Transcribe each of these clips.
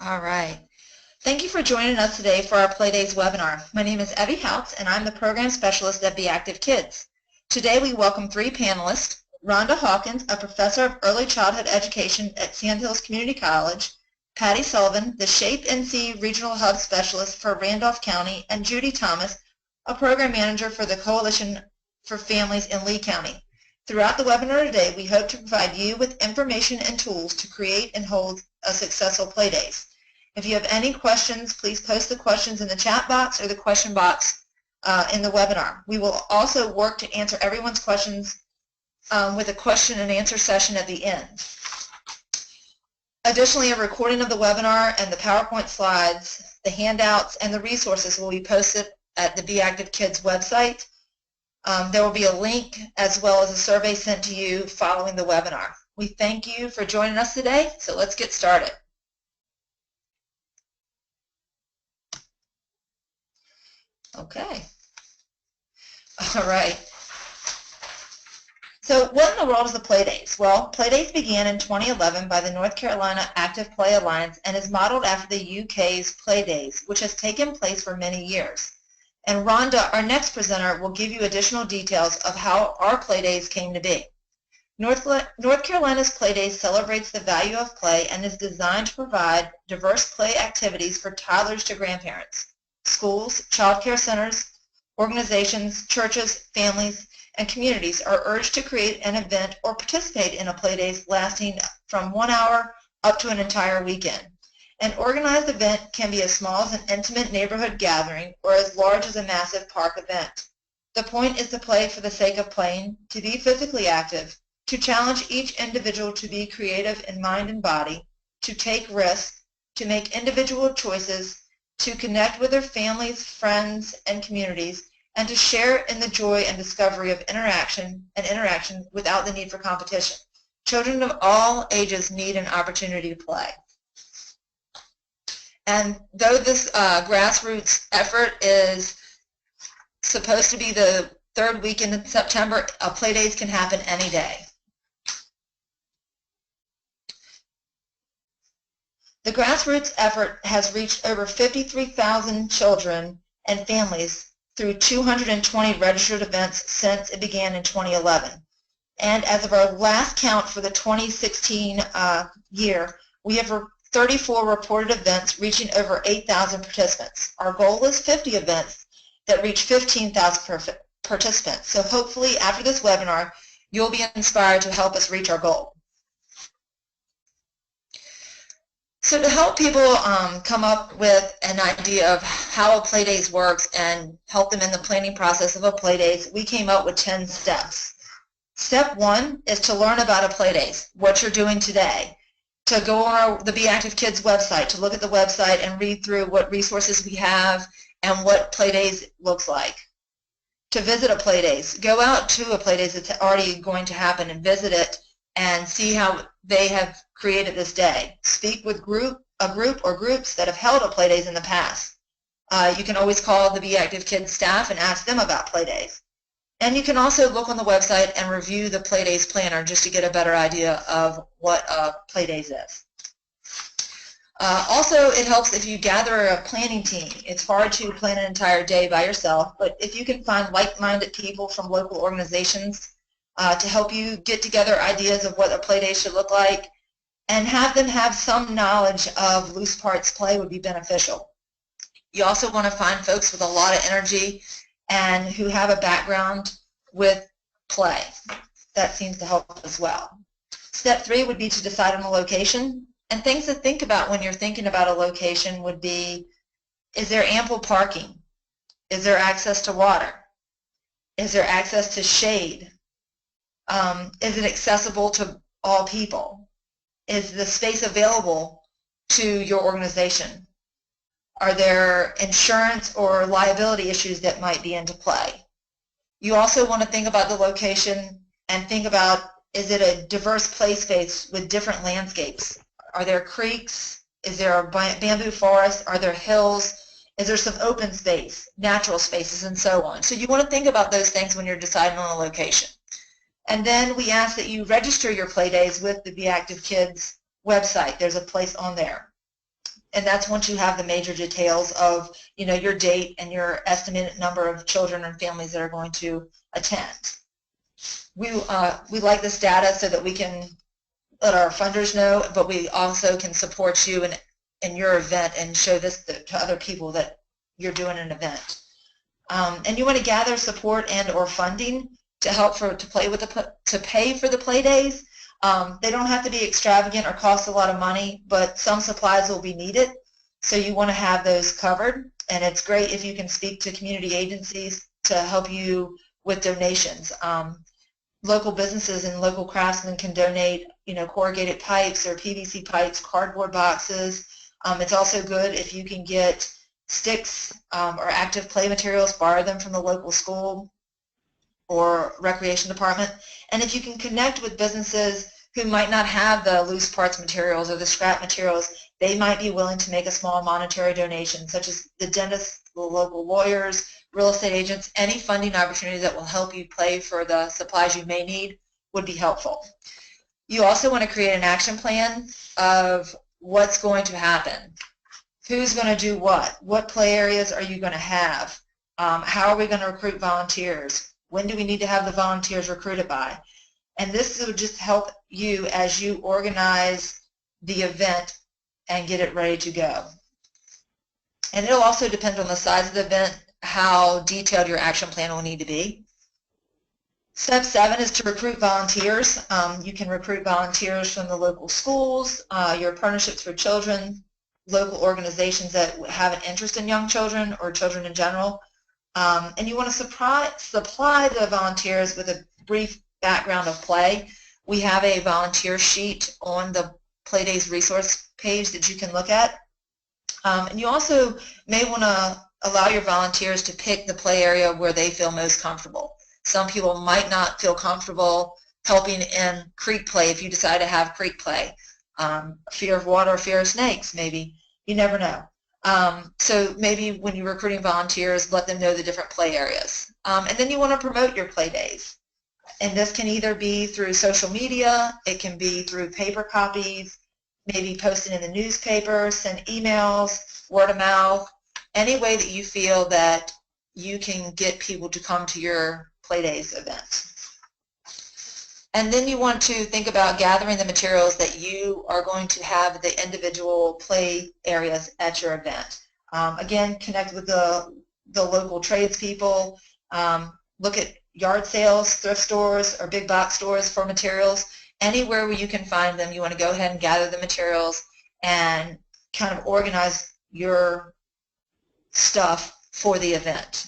All right. Thank you for joining us today for our PlayDaze webinar. My name is Evie Houts, and I'm the Program Specialist at Be Active Kids. Today we welcome three panelists: Rhonda Hawkins, a Professor of Early Childhood Education at Sandhills Community College; Patty Sullivan, the SHAPE NC Regional Hub Specialist for Randolph County; and Judy Thomas, a Program Manager for the Coalition for Families in Lee County. Throughout the webinar today, we hope to provide you with information and tools to create and hold a successful PlayDaze. If you have any questions, please post the questions in the chat box or the question box in the webinar. We will also work to answer everyone's questions with a question and answer session at the end. Additionally, a recording of the webinar and the PowerPoint slides, the handouts, and the resources will be posted at the Be Active Kids website. There will be a link as well as a survey sent to you following the webinar. We thank you for joining us today, so let's get started. Okay. All right. So what in the world is a PlayDaze? Well, PlayDaze began in 2011 by the North Carolina Active Play Alliance and is modeled after the UK's PlayDaze, which has taken place for many years. And Rhonda, our next presenter, will give you additional details of how our PlayDaze came to be. North Carolina's PlayDaze celebrates the value of play and is designed to provide diverse play activities for toddlers to grandparents. Schools, child care centers, organizations, churches, families, and communities are urged to create an event or participate in a PlayDaze lasting from 1 hour up to an entire weekend. An organized event can be as small as an intimate neighborhood gathering or as large as a massive park event. The point is to play for the sake of playing, to be physically active, to challenge each individual to be creative in mind and body, to take risks, to make individual choices, to connect with their families, friends, and communities, and to share in the joy and discovery of interaction without the need for competition. Children of all ages need an opportunity to play. And though this grassroots effort is supposed to be the third weekend in September, a PlayDaze can happen any day. The grassroots effort has reached over 53,000 children and families through 220 registered events since it began in 2011. And as of our last count for the 2016 year, we have 34 reported events reaching over 8,000 participants. Our goal is 50 events that reach 15,000 participants. So hopefully after this webinar, you'll be inspired to help us reach our goal. So to help people come up with an idea of how a PlayDaze works and help them in the planning process of a PlayDaze, we came up with 10 steps. Step 1 is to learn about a PlayDaze, what you're doing today. To go on the Be Active Kids website, to look at the website and read through what resources we have and what PlayDaze looks like. To visit a PlayDaze, go out to a PlayDaze that's already going to happen and visit it and see how they have created this day. Speak with a group or groups that have held a PlayDaze in the past. You can always call the Be Active Kids staff and ask them about PlayDaze. And you can also look on the website and review the PlayDaze planner just to get a better idea of what a PlayDaze is. Also, it helps if you gather a planning team. It's hard to plan an entire day by yourself, but if you can find like-minded people from local organizations to help you get together ideas of what a PlayDaze should look like and have them have some knowledge of loose parts play would be beneficial. You also want to find folks with a lot of energy and who have a background with play. That seems to help as well. Step 3 would be to decide on a location. And things to think about when you're thinking about a location would be, is there ample parking? Is there access to water? Is there access to shade? Is it accessible to all people? Is the space available to your organization? Are there insurance or liability issues that might be into play? You also want to think about the location and think about, is it a diverse play space with different landscapes? Are there creeks? Is there a bamboo forest? Are there hills? Is there some open space, natural spaces, and so on? So you want to think about those things when you're deciding on a location. And then we ask that you register your PlayDaze with the Be Active Kids website. There's a place on there. and that's once you have the major details of, you know, your date and your estimated number of children and families that are going to attend. We like this data so that we can let our funders know, but we also can support you in your event and show this to other people that you're doing an event. And you want to gather support and or funding to help to pay for the play days. They don't have to be extravagant or cost a lot of money, but some supplies will be needed, so you want to have those covered. And it's great if you can speak to community agencies to help you with donations. Local businesses and local craftsmen can donate, you know, corrugated pipes or PVC pipes, cardboard boxes. It's also good if you can get sticks or active play materials, borrow them from the local school or recreation department. And if you can connect with businesses who might not have the loose parts materials or the scrap materials, they might be willing to make a small monetary donation, such as the dentists, the local lawyers, real estate agents. Any funding opportunity that will help you pay for the supplies you may need would be helpful. You also want to create an action plan of what's going to happen. Who's going to do what? What play areas are you going to have? How are we going to recruit volunteers? When do we need to have the volunteers recruited by? And this will just help you as you organize the event and get it ready to go. And it'll also depend on the size of the event, how detailed your action plan will need to be. Step 7 is to recruit volunteers. You can recruit volunteers from the local schools, your partnerships for children, local organizations that have an interest in young children or children in general. And you want to supply the volunteers with a brief background of play. We have a volunteer sheet on the PlayDaze resource page that you can look at. And you also may want to allow your volunteers to pick the play area where they feel most comfortable. Some people might not feel comfortable helping in creek play if you decide to have creek play. Fear of water, fear of snakes, maybe. You never know. So maybe when you're recruiting volunteers, let them know the different play areas. And then you want to promote your play days. And this can either be through social media, it can be through paper copies, maybe posting in the newspaper, send emails, word of mouth, any way that you feel that you can get people to come to your PlayDaze event. And then you want to think about gathering the materials that you are going to have the individual play areas at your event. Again, connect with the local tradespeople, look at yard sales, thrift stores, or big box stores for materials. Anywhere where you can find them, you want to go ahead and gather the materials and kind of organize your stuff for the event.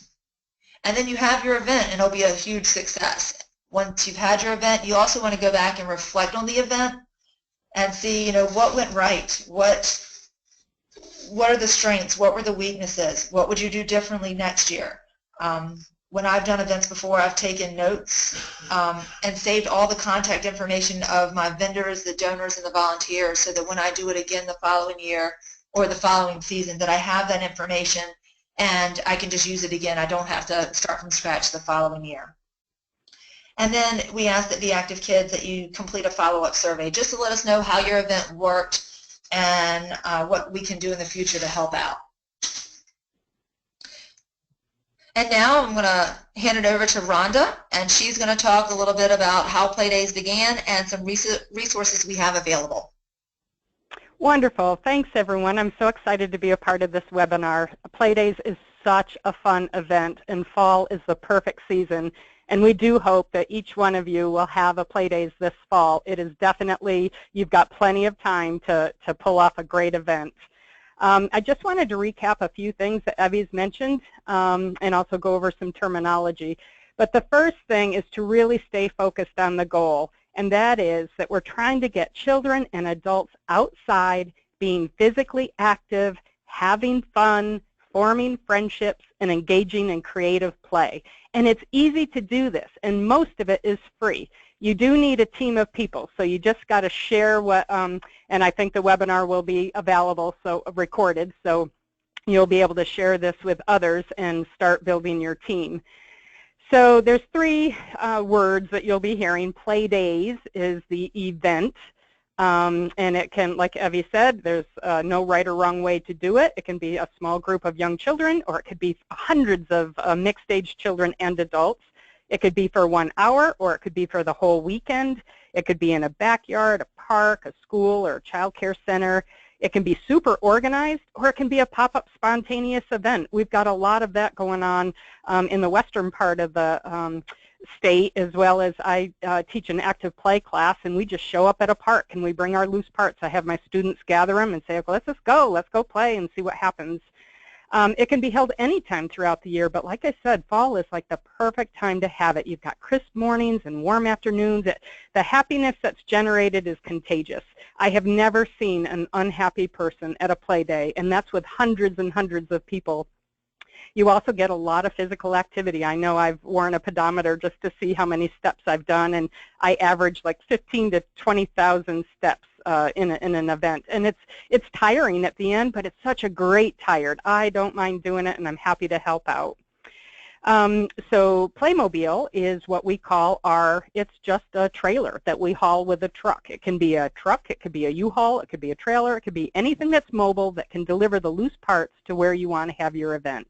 And then you have your event, and it'll be a huge success. Once you've had your event, you also want to go back and reflect on the event and see, you know, what went right, what are the strengths, what were the weaknesses, what would you do differently next year. When I've done events before, I've taken notes and saved all the contact information of my vendors, the donors, and the volunteers, so that when I do it again the following year or the following season, that I have that information and I can just use it again. I don't have to start from scratch the following year. And then we ask that the active kids that you complete a follow-up survey just to let us know how your event worked and what we can do in the future to help out. And now I'm going to hand it over to Rhonda, and she's going to talk a little bit about how PlayDaze began and some resources we have available. Wonderful. Thanks, everyone. I'm so excited to be a part of this webinar. PlayDaze is such a fun event, and fall is the perfect season. And we do hope that each one of you will have a PlayDaze this fall. It is definitely, you've got plenty of time to pull off a great event. I just wanted to recap a few things that Evie's mentioned and also go over some terminology. But the first thing is to really stay focused on the goal, and that is that we're trying to get children and adults outside, being physically active, having fun, forming friendships, and engaging in creative play. And it's easy to do this, and most of it is free. You do need a team of people, so you just got to share what, and I think the webinar will be available, so recorded, so you'll be able to share this with others and start building your team. So there's three words that you'll be hearing. PlayDaze is the event. And it can, like Evie said, there's no right or wrong way to do it. It can be a small group of young children, or it could be hundreds of mixed-age children and adults. It could be for 1 hour, or it could be for the whole weekend. It could be in a backyard, a park, a school, or a child care center. It can be super organized, or it can be a pop-up spontaneous event. We've got a lot of that going on in the western part of the state, as well as I teach an active play class, and we just show up at a park and we bring our loose parts. I have my students gather them and say, well, let's just go, let's go play and see what happens. It can be held anytime throughout the year, but like I said, fall is like the perfect time to have it. You've got crisp mornings and warm afternoons. The happiness that's generated is contagious. I have never seen an unhappy person at a play day, and that's with hundreds and hundreds of people. You also get a lot of physical activity. I know I've worn a pedometer just to see how many steps I've done, and I average like 15 to 20,000 steps in an event. And it's tiring at the end, but it's such a great tired. I don't mind doing it, and I'm happy to help out. So Playmobile is what we call it's just a trailer that we haul with a truck. It can be a truck, it could be a U-Haul, it could be a trailer, it could be anything that's mobile that can deliver the loose parts to where you want to have your event.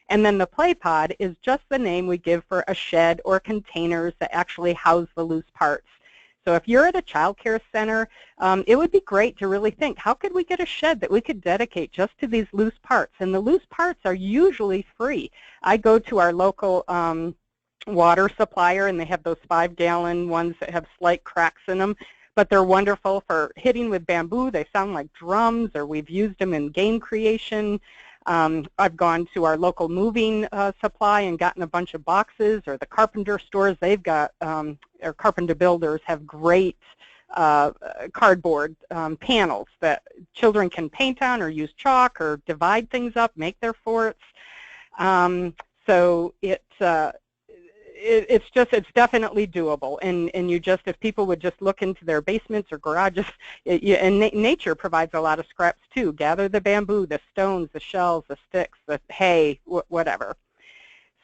And then the play pod is just the name we give for a shed or containers that actually house the loose parts. So if you're at a child care center, it would be great to really think, how could we get a shed that we could dedicate just to these loose parts? And the loose parts are usually free. I go to our local water supplier, and they have those 5-gallon ones that have slight cracks in them, but they're wonderful for hitting with bamboo. They sound like drums, or we've used them in game creation. I've gone to our local moving supply and gotten a bunch of boxes, or the carpenter stores. They've got, or carpenter builders have great cardboard panels that children can paint on or use chalk or divide things up, make their forts. So it's definitely doable, and you just, if people would just look into their basements or garages, and nature provides a lot of scraps too. Gather the bamboo, the stones, the shells, the sticks, the hay, whatever.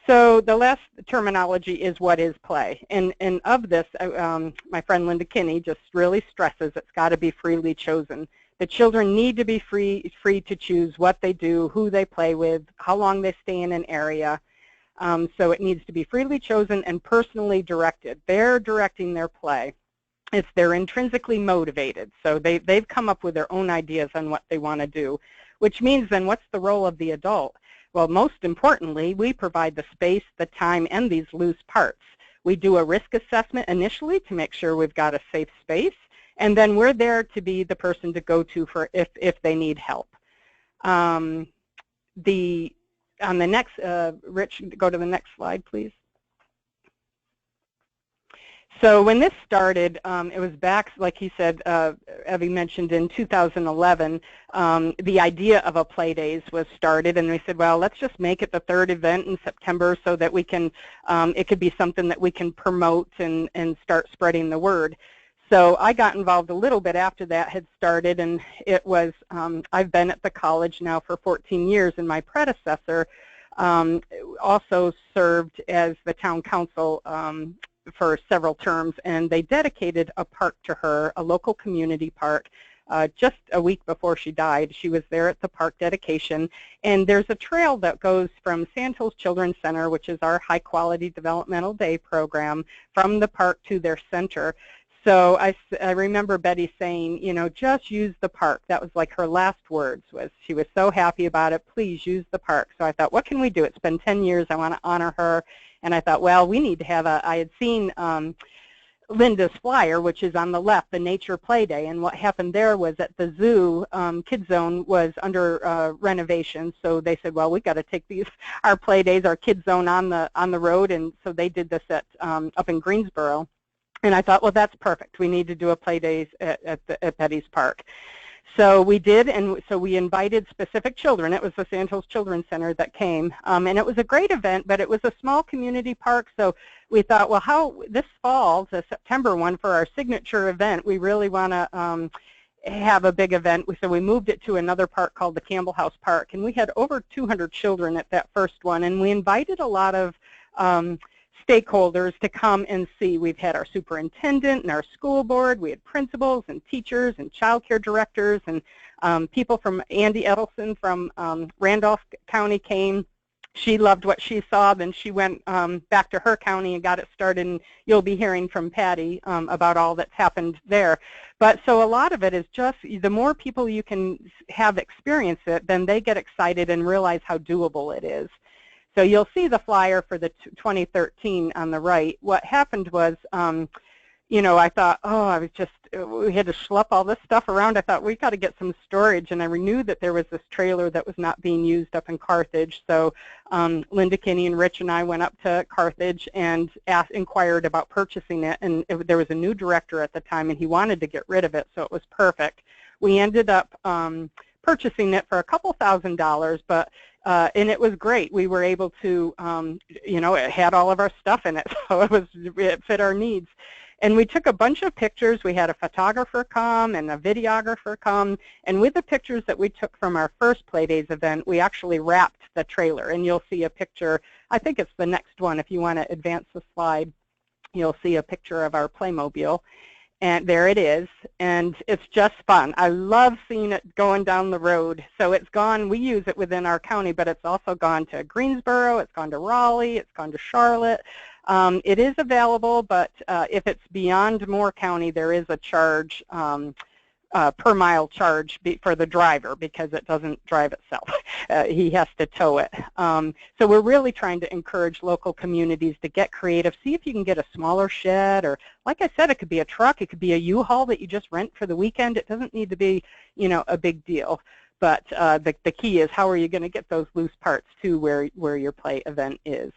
So the last terminology is what is play, and of this, my friend Linda Kinney just really stresses it's got to be freely chosen. The children need to be free to choose what they do, who they play with, how long they stay in an area. So it needs to be freely chosen and personally directed. They're directing their play. They're intrinsically motivated, so they've come up with their own ideas on what they want to do, which means then what's the role of the adult? Well, most importantly, we provide the space, the time, and these loose parts. We do a risk assessment initially to make sure we've got a safe space, and then we're there to be the person to go to for if they need help. On the next, Rich, go to the next slide, please. So when this started, it was back, like he said, Evie mentioned, in 2011, the idea of a PlayDaze was started, and we said, well, let's just make it the 3rd event in September so that we can, it could be something that we can promote and start spreading the word. So I got involved a little bit after that had started, and it was, I've been at the college now for 14 years, and my predecessor also served as the town council for several terms, and they dedicated a park to her, a local community park, just a week before she died. She was there at the park dedication, and there's a trail that goes from Sand Hills Children's Center, which is our high-quality developmental day program, from the park to their center. So I remember Betty saying, you know, just use the park. That was like her last words, was she was so happy about it, please use the park. So I thought, what can we do? It's been 10 years, I want to honor her. And I thought, well, we need to have I had seen Linda's flyer, which is on the left, the Nature Play Day. And what happened there was at the zoo, Kids Zone was under renovation. So they said, well, we've got to take our play days, our Kids Zone on the road. And so they did this at up in Greensboro. And I thought, well, that's perfect. We need to do a play days at Betty's Park. So we did, and so we invited specific children. It was the Sand Hills Children's Center that came, and it was a great event, but it was a small community park. So we thought, well, this fall, the September one, for our signature event, we really want to have a big event. So we moved it to another park called the Campbell House Park, and we had over 200 children at that first one, and we invited a lot of stakeholders to come and see. We've had our superintendent and our school board. We had principals and teachers and child care directors, and people from Andy Edelson from Randolph County came. She loved what she saw. Then she went back to her county and got it started, and you'll be hearing from Patty about all that's happened there. But so a lot of it is just the more people you can have experience it, then they get excited and realize how doable it is. So you'll see the flyer for the 2013 on the right. What happened was, you know, I thought, oh, we had to schlep all this stuff around. I thought, we got to get some storage, and I knew that there was this trailer that was not being used up in Carthage. So Linda Kinney and Rich and I went up to Carthage and inquired about purchasing it, and there was a new director at the time, and he wanted to get rid of it, so it was perfect. We ended up purchasing it for a couple $1,000s, but and it was great. We were able to, you know, it had all of our stuff in it, so it fit our needs. And we took a bunch of pictures. We had a photographer come and a videographer come, and with the pictures that we took from our first PlayDaze event, we actually wrapped the trailer. And you'll see a picture, I think it's the next one. If you want to advance the slide, you'll see a picture of our Playmobil. And there it is, and it's just fun. I love seeing it going down the road. So it's gone, we use it within our county, but it's also gone to Greensboro, it's gone to Raleigh, it's gone to Charlotte. It is available, but if it's beyond Moore County, there is a charge, per mile charge for the driver, because it doesn't drive itself. He has to tow it. So we're really trying to encourage local communities to get creative. See if you can get a smaller shed, or like I said, it could be a truck, it could be a U-Haul that you just rent for the weekend. It doesn't need to be, you know, a big deal. But the key is, how are you going to get those loose parts to where your play event is?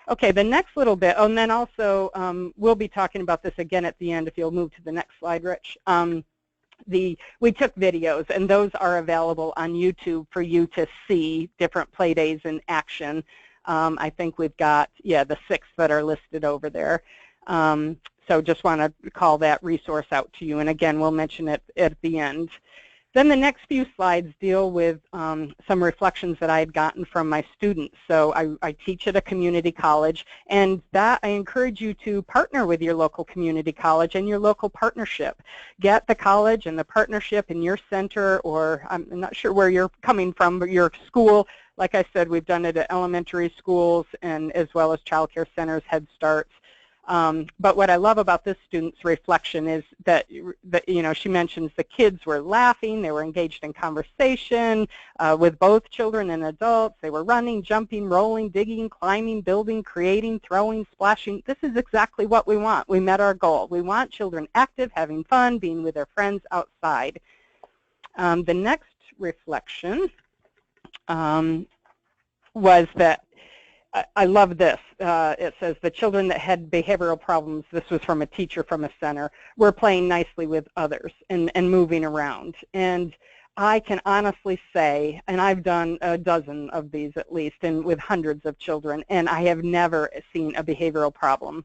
Okay, the next little bit, and then also we'll be talking about this again at the end if you'll move to the next slide, Rich. We took videos, and those are available on YouTube for you to see different play days in action. I think we've got, yeah, the 6 that are listed over there. So just want to call that resource out to you, and again, we'll mention it at the end. Then the next few slides deal with some reflections that I had gotten from my students. So I teach at a community college, and that I encourage you to partner with your local community college and your local partnership. Get the college and the partnership in your center, or I'm not sure where you're coming from, but your school. Like I said, we've done it at elementary schools and as well as child care centers, Head Starts. But what I love about this student's reflection is that, you know, she mentions the kids were laughing, they were engaged in conversation with both children and adults. They were running, jumping, rolling, digging, climbing, building, creating, throwing, splashing. This is exactly what we want. We met our goal. We want children active, having fun, being with their friends outside. The next reflection was that I love this. It says the children that had behavioral problems, this was from a teacher from a center, were playing nicely with others and moving around. And I can honestly say, and I've done a dozen of these at least, and with hundreds of children, and I have never seen a behavioral problem.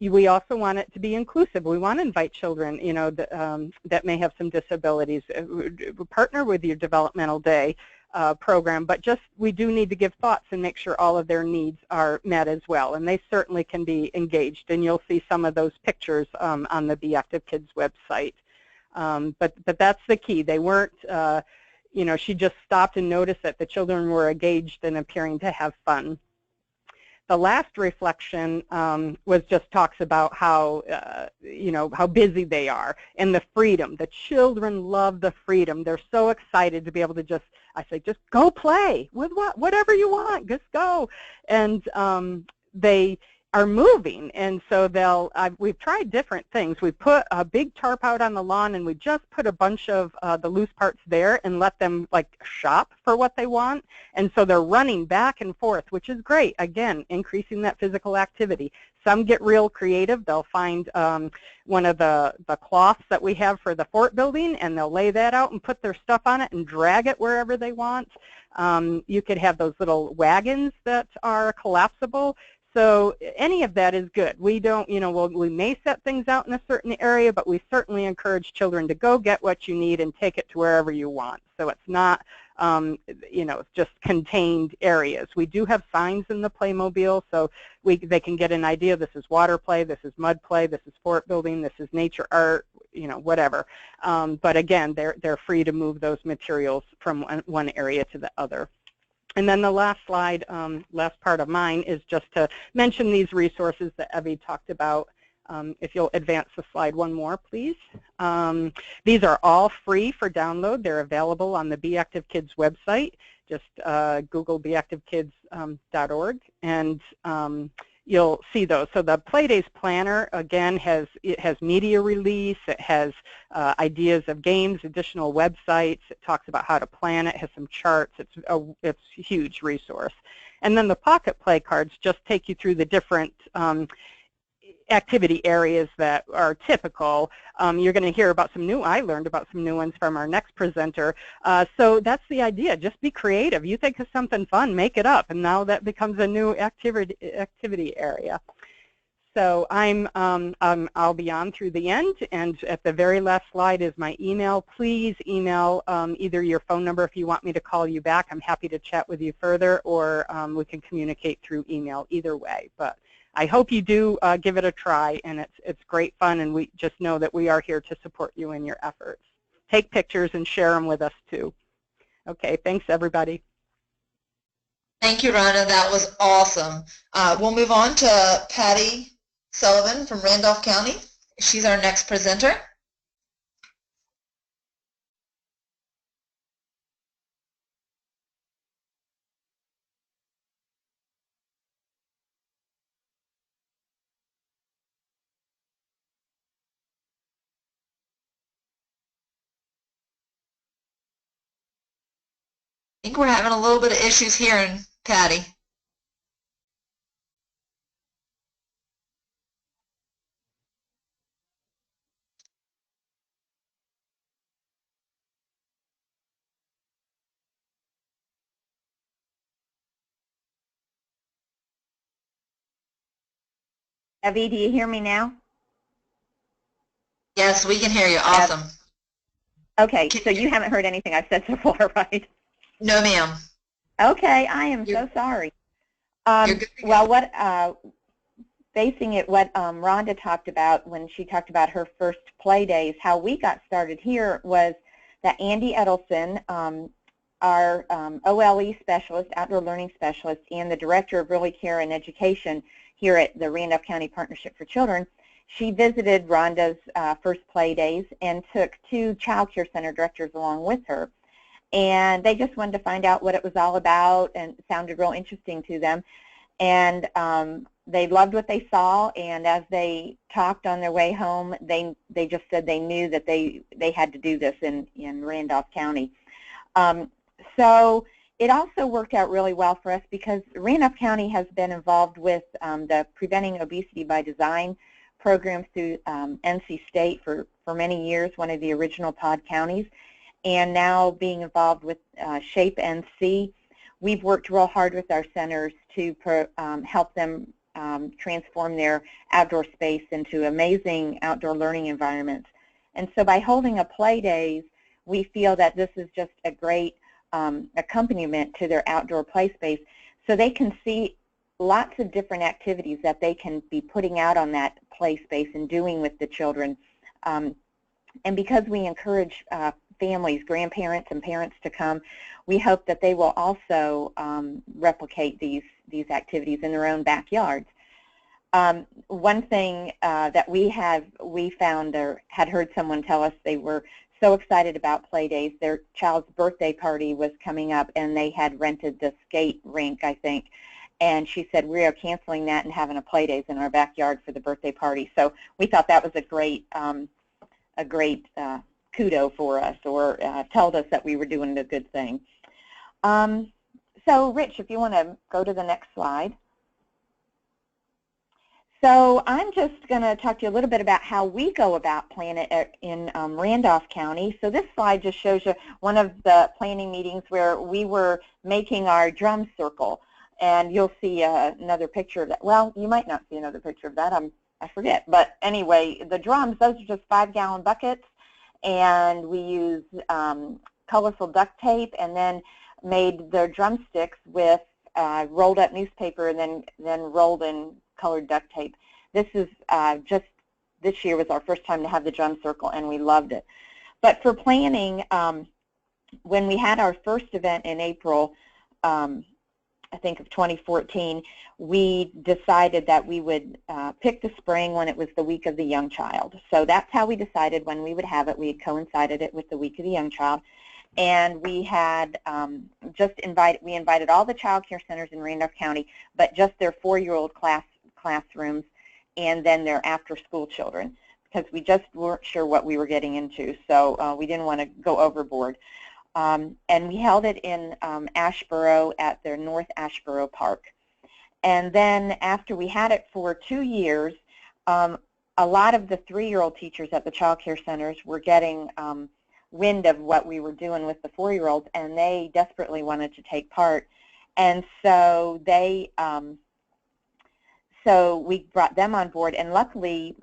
We also want it to be inclusive. We want to invite children, you know, that may have some disabilities. Partner with your developmental day program, but just we do need to give thoughts and make sure all of their needs are met as well, and they certainly can be engaged, and you'll see some of those pictures on the Be Active Kids website. But that's the key. They weren't, you know, she just stopped and noticed that the children were engaged and appearing to have fun. The last reflection was just talks about how, you know, how busy they are and the freedom. The children love the freedom. They're so excited to be able to just, I say, just go play with whatever you want, just go. And they are moving, and so we've tried different things. We put a big tarp out on the lawn, and we just put a bunch of the loose parts there and let them like shop for what they want, and so they're running back and forth, which is great. Again, increasing that physical activity. Some get real creative. They'll find one of the cloths that we have for the fort building, and they'll lay that out and put their stuff on it and drag it wherever they want. You could have those little wagons that are collapsible. So any of that is good. We don't, we may set things out in a certain area, but we certainly encourage children to go get what you need and take it to wherever you want. So it's not, just contained areas. We do have signs in the Playmobile, so they can get an idea. This is water play, this is mud play, this is fort building, this is nature art, whatever. But again, they're free to move those materials from one area to the other. And then the last slide, last part of mine, is just to mention these resources that Evie talked about. If you'll advance the slide one more, please. These are all free for download. They're available on the Be Active Kids website. Just Google beactivekids.org, and you'll see those. So the PlayDaze Planner, again, has media release. It has ideas of games, additional websites. It talks about how to plan it. It has some charts. It's a huge resource. And then the Pocket Play cards just take you through the different activity areas that are typical. You're going to hear about I learned about some new ones from our next presenter. So that's the idea. Just be creative. You think of something fun, make it up, and now that becomes a new activity area. So I'll be on through the end, and at the very last slide is my email. Please email either your phone number if you want me to call you back. I'm happy to chat with you further, or we can communicate through email, either way. But I hope you do give it a try, and it's great fun, and we just know that we are here to support you in your efforts. Take pictures and share them with us too. Okay, thanks everybody. Thank you, Rhonda. That was awesome. We'll move on to Patty Sullivan from Randolph County. She's our next presenter. I think we're having a little bit of issues hearing Patty. Evie, do you hear me now? Yes, we can hear you. Awesome. Okay, so you haven't heard anything I've said so far, right? No, ma'am. Okay, I am so sorry. Well, basing it what Rhonda talked about when she talked about her first play days, how we got started here was that Andy Edelson, our OLE specialist, outdoor learning specialist, and the director of early care and education here at the Randolph County Partnership for Children, she visited Rhonda's first play days and took 2 child care center directors along with her. And they just wanted to find out what it was all about, and it sounded real interesting to them. And they loved what they saw, and as they talked on their way home, they just said they knew that they had to do this in Randolph County. So it also worked out really well for us because Randolph County has been involved with the Preventing Obesity by Design programs through NC State for many years, one of the original pod counties, and now being involved with SHAPE NC. We've worked real hard with our centers to help them transform their outdoor space into amazing outdoor learning environments. And so by holding a play days, we feel that this is just a great accompaniment to their outdoor play space, so they can see lots of different activities that they can be putting out on that play space and doing with the children. And because we encourage families, grandparents, and parents to come, we hope that they will also replicate these activities in their own backyards. One thing that we found or had heard someone tell us, they were so excited about play days. Their child's birthday party was coming up, and they had rented the skate rink, I think. And she said, we are canceling that and having a play days in our backyard for the birthday party. So we thought that was a great kudo for us, or told us that we were doing a good thing. So Rich, if you want to go to the next slide. So I'm just going to talk to you a little bit about how we go about planning in Randolph County. So this slide just shows you one of the planning meetings where we were making our drum circle. And you'll see another picture of that. Well, you might not see another picture of that. I forget. But anyway, the drums, those are just 5-gallon buckets, and we use colorful duct tape, and then made the drumsticks with rolled up newspaper and then rolled in colored duct tape. This is this year was our first time to have the drum circle, and we loved it. But for planning, when we had our first event in April, I think of 2014, we decided that we would pick the spring when it was the week of the young child. So that's how we decided when we would have it. We had coincided it with the week of the young child. And we had we invited all the child care centers in Randolph County, but just their 4-year-old classrooms and then their after-school children, because we just weren't sure what we were getting into. So we didn't want to go overboard. And we held it in Asheboro at their North Asheboro Park. And then after we had it for 2 years, a lot of the 3-year-old teachers at the child care centers were getting wind of what we were doing with the 4-year-olds, and they desperately wanted to take part. And so so we brought them on board, and luckily,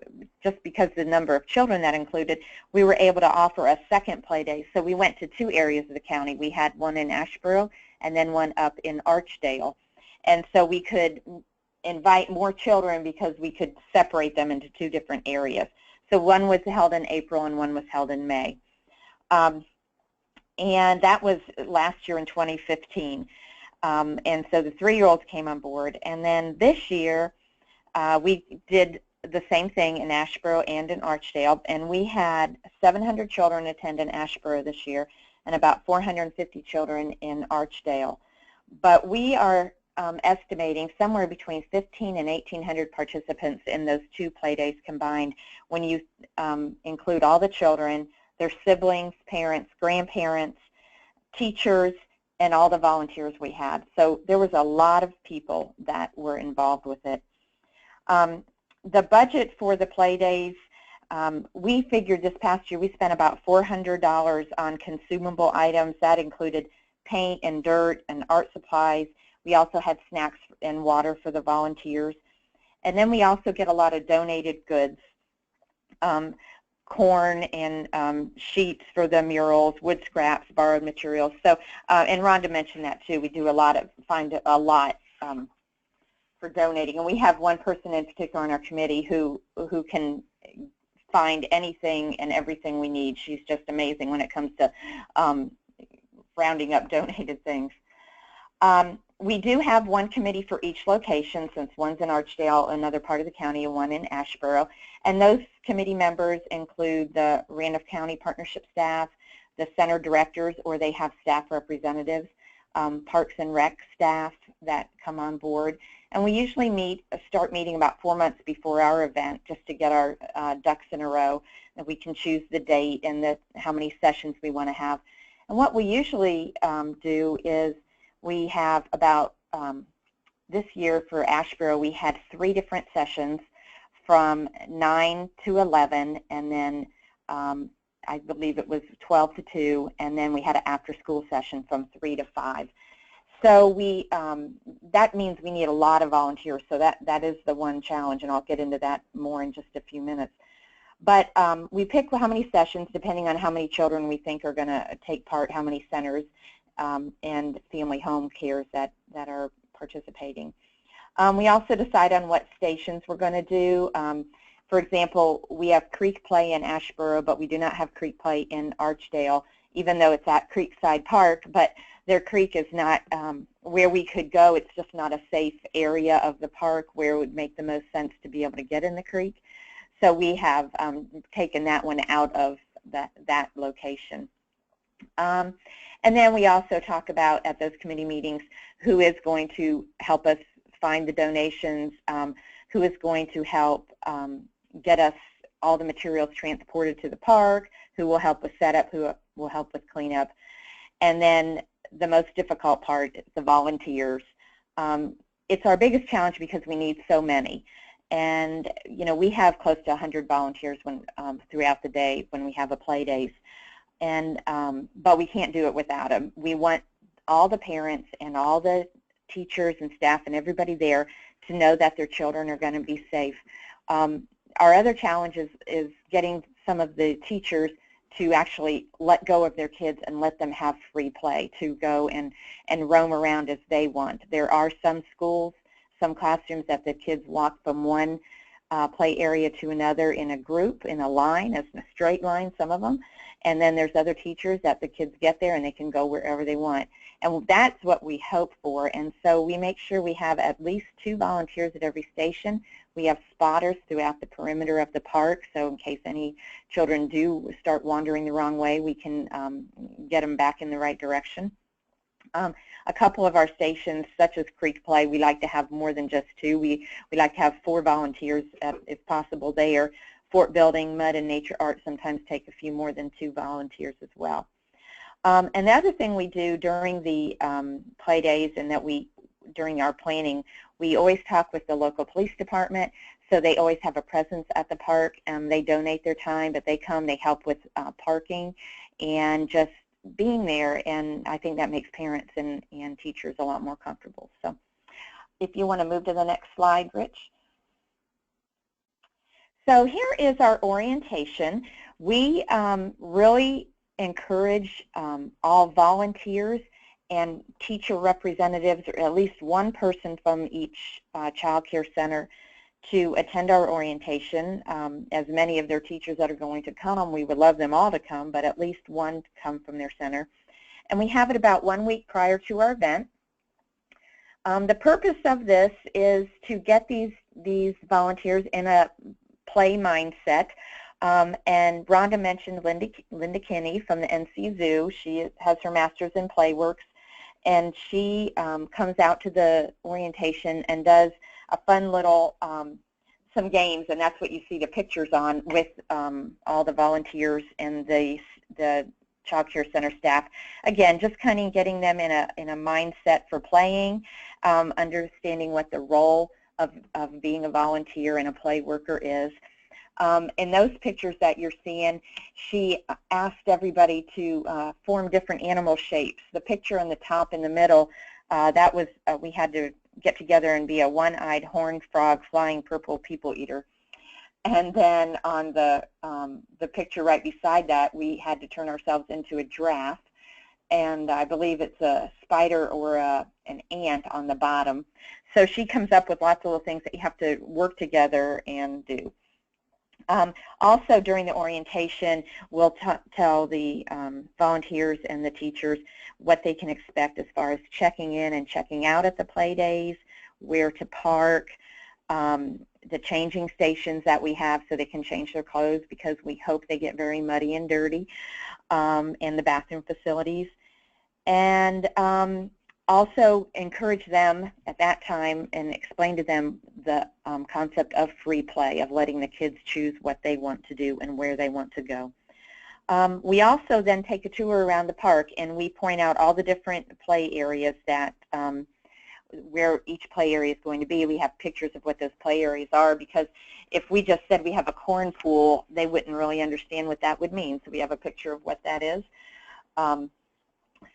just because of the number of children that included, we were able to offer a second play day. So we went to 2 areas of the county. We had one in Asheboro and then one up in Archdale. And so we could invite more children because we could separate them into 2 different areas. So one was held in April and one was held in May. And that was last year in 2015. And so the 3-year-olds came on board. And then this year, we did the same thing in Asheboro and in Archdale, and we had 700 children attend in Asheboro this year and about 450 children in Archdale. But we are estimating somewhere between 1,500 and 1,800 participants in those 2 play days combined when you include all the children, their siblings, parents, grandparents, teachers, and all the volunteers we had. So there was a lot of people that were involved with it. The budget for the play days, we figured this past year we spent about $400 on consumable items. That included paint and dirt and art supplies. We also had snacks and water for the volunteers. And then we also get a lot of donated goods, corn and sheets for the murals, wood scraps, borrowed materials. So, and Rhonda mentioned that too. We do find a lot for donating, and we have one person in particular on our committee who can find anything and everything we need. She's just amazing when it comes to rounding up donated things. We do have one committee for each location, since one's in Archdale, another part of the county, and one in Asheboro. And those committee members include the Randolph County partnership staff, the center directors, or they have staff representatives, Parks and Rec staff that come on board. And we usually start meeting about 4 months before our event, just to get our ducks in a row, and we can choose the date and how many sessions we want to have. And what we usually do is we have about, this year for Asheboro, we had 3 different sessions from 9 to 11, and then I believe it was 12 to 2, and then we had an after-school session from 3 to 5. So that means we need a lot of volunteers, so that is the one challenge, and I'll get into that more in just a few minutes. But we pick how many sessions depending on how many children we think are going to take part, how many centers and family home cares that are participating. We also decide on what stations we're going to do. For example, we have Creek Play in Asheboro, but we do not have Creek Play in Archdale, even though it's at Creekside Park, but their creek is not where we could go. It's just not a safe area of the park where it would make the most sense to be able to get in the creek. So we have taken that one out of that location. And then we also talk about at those committee meetings who is going to help us find the donations, who is going to help get us all the materials transported to the park, who will help with setup, who will help with cleanup. And then the most difficult part is the volunteers. It's our biggest challenge because we need so many. And, you know, we have close to 100 volunteers throughout the day when we have a play days. And, but we can't do it without them. We want all the parents and all the teachers and staff and everybody there to know that their children are going to be safe. Our other challenge is getting some of the teachers to actually let go of their kids and let them have free play, to go and roam around as they want. There are some schools, some classrooms that the kids walk from one play area to another in a group, in a line, as in a straight line, some of them. And then there's other teachers that the kids get there and they can go wherever they want. And that's what we hope for. And so we make sure we have at least 2 volunteers at every station. We have spotters throughout the perimeter of the park, so in case any children do start wandering the wrong way, we can get them back in the right direction. A couple of our stations, such as Creek Play, we like to have more than just 2. We like to have 4 volunteers if possible there. Fort Building, Mud and Nature Art sometimes take a few more than 2 volunteers as well. And the other thing we do during the play days, and that during our planning, we always talk with the local police department, so they always have a presence at the park. They donate their time, but they come, they help with parking and just being there, and I think that makes parents and teachers a lot more comfortable. So if you want to move to the next slide, Rich. So here is our orientation. We really encourage all volunteers and teacher representatives, or at least one person from each child care center, to attend our orientation. As many of their teachers that are going to come, we would love them all to come, but at least one to come from their center. And we have it about 1 week prior to our event. The purpose of this is to get these volunteers in a play mindset. And Rhonda mentioned Linda Kinney from the NC Zoo. She has her master's in PlayWorks, and she comes out to the orientation and does a fun little some games, and that's what you see the pictures on with all the volunteers and the Child Care Center staff. Again, just kind of getting them in a mindset for playing, understanding what the role of being a volunteer and a play worker is. In those pictures that you're seeing, she asked everybody to form different animal shapes. The picture on the top in the middle, that was, we had to get together and be a one-eyed horned frog flying purple people eater. And then on the picture right beside that, we had to turn ourselves into a giraffe. And I believe it's a spider or an ant on the bottom. So she comes up with lots of little things that you have to work together and do. Also during the orientation, we'll tell the volunteers and the teachers what they can expect as far as checking in and checking out at the play days, where to park, the changing stations that we have so they can change their clothes, because we hope they get very muddy and dirty, and the bathroom facilities. And also encourage them at that time and explain to them the concept of free play, of letting the kids choose what they want to do and where they want to go. We also then take a tour around the park, and we point out all the different play areas that where each play area is going to be. We have pictures of what those play areas are, because if we just said we have a corn pool, they wouldn't really understand what that would mean. So we have a picture of what that is.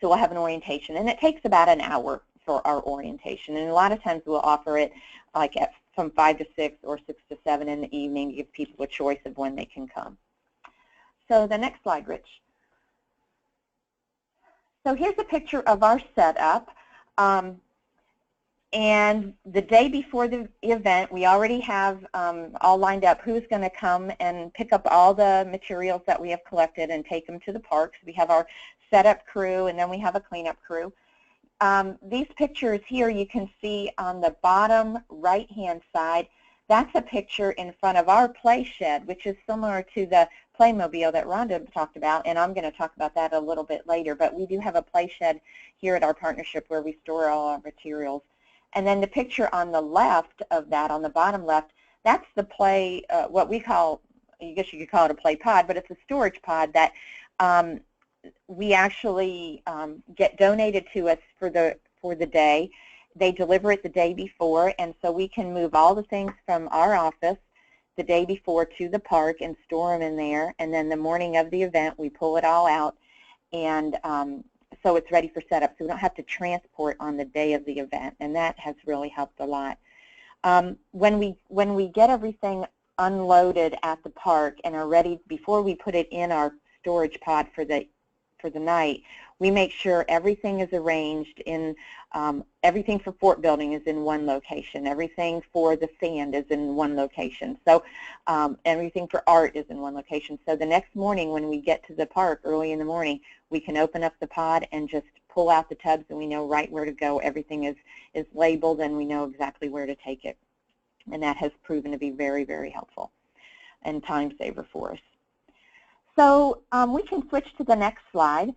So we'll have an orientation, and it takes about an hour for our orientation. And a lot of times we'll offer it like from 5 to 6 or 6 to 7 in the evening to give people a choice of when they can come. So the next slide, Rich. So here's a picture of our setup. And the day before the event, we already have all lined up who's going to come and pick up all the materials that we have collected and take them to the parks. We have our setup crew, and then we have a cleanup crew. These pictures here you can see on the bottom right-hand side. That's a picture in front of our play shed, which is similar to the Playmobil that Rhonda talked about, and I'm going to talk about that a little bit later. But we do have a play shed here at our partnership where we store all our materials. And then the picture on the left of that, on the bottom left, that's the play, what we call, I guess you could call it a play pod, but it's a storage pod that we actually get donated to us for the day. They deliver it the day before, and so we can move all the things from our office the day before to the park and store them in there. And then the morning of the event, we pull it all out. And so it's ready for setup, so we don't have to transport on the day of the event, and that has really helped a lot. When we get everything unloaded at the park and are ready, before we put it in our storage pod for the night, we make sure everything is arranged in, everything for fort building is in one location, everything for the sand is in one location, so everything for art is in one location. So the next morning when we get to the park early in the morning, we can open up the pod and just pull out the tubs, and we know right where to go. Everything is labeled, and we know exactly where to take it. And that has proven to be very, very helpful and time saver for us. So we can switch to the next slide.